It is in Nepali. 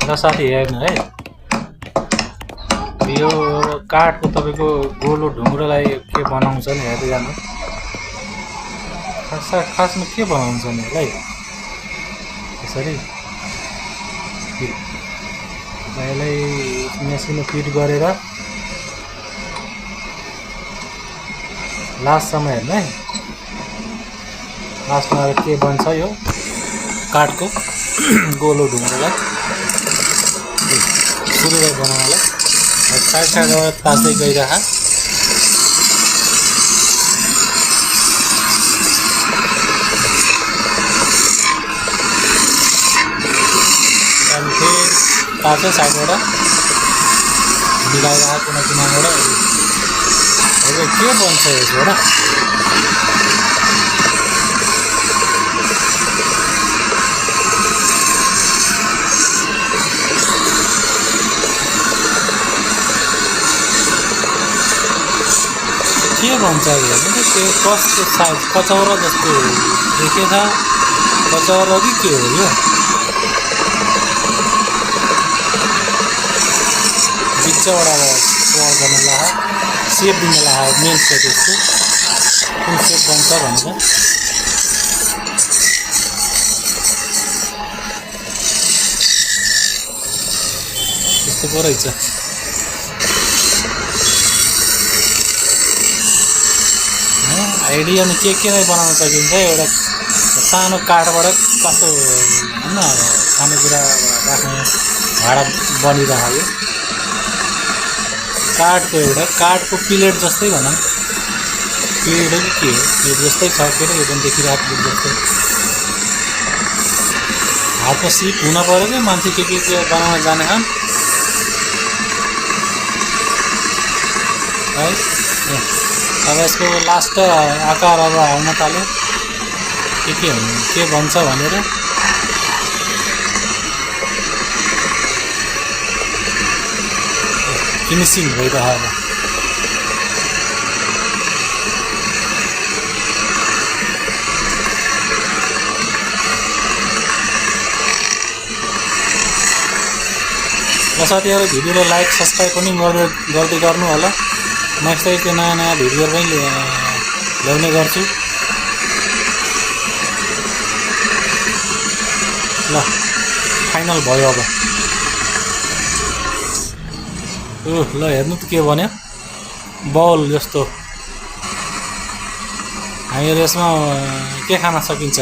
ल साथी हेर्नु है, यो काठको तपाईँको गोलो ढुङ्ग्रोलाई के बनाउँछ नि हेर्दै जानु। खासमा के बनाउँछ नि यसलाई यसरी यसलाई मेसिनमा फिट गरेर लास्टसम्म हेर्नु है। लास्टमा के बन्छ यो काठको गोलो ढुङ्ग्रोलाई सुरुवात बनाउनलाई साइड साइडबाट तास्दै गइरह। त्यहाँदेखि फेरि तास्दै साइडबाट मिलाइरह कुना कुनाबाट। के बन्छ यसबाट के भन्छ हेर्नु त त्यो कस्तो साइज कचौरा जस्तो देखेछ। कचौरा कि के हो यो बिचबाट तयार गर्न ला सेप दिन ला मेन सेप यसको कुन सेप बन्छ भनेर। त्यस्तो पो रहेछ। आइडियामा के नै बनाउन सकिन्छ। एउटा सानो काठबाट कस्तो होइन खानेकुरा राख्ने भाँडा बनिरहेको काठको एउटा काठको प्लेट जस्तै भनौँ। प्लेट हो कि के हो प्लेट जस्तै छ के अरे यो पनि देखिरहेको प्लेट जस्तै। हातमा सिप हुन पऱ्यो कि मान्छे के बनाउन जाने है। अब यसको लास्ट आकार अब आउन थाल्यो के भन्छ भनेर। फिनिसिङ भइरहेको अब साथीहरू भिडियोलाई लाइक सब्सक्राइब पनि गर्दै गर्नु होला। नेक्स्ट त्यो नयाँ भिडियो पनि ल्याउने गर्छु। ल फाइनल भयो अब। ल हेर्नु त के भन्यो बल जस्तो। हामीहरू यसमा के खान सकिन्छ।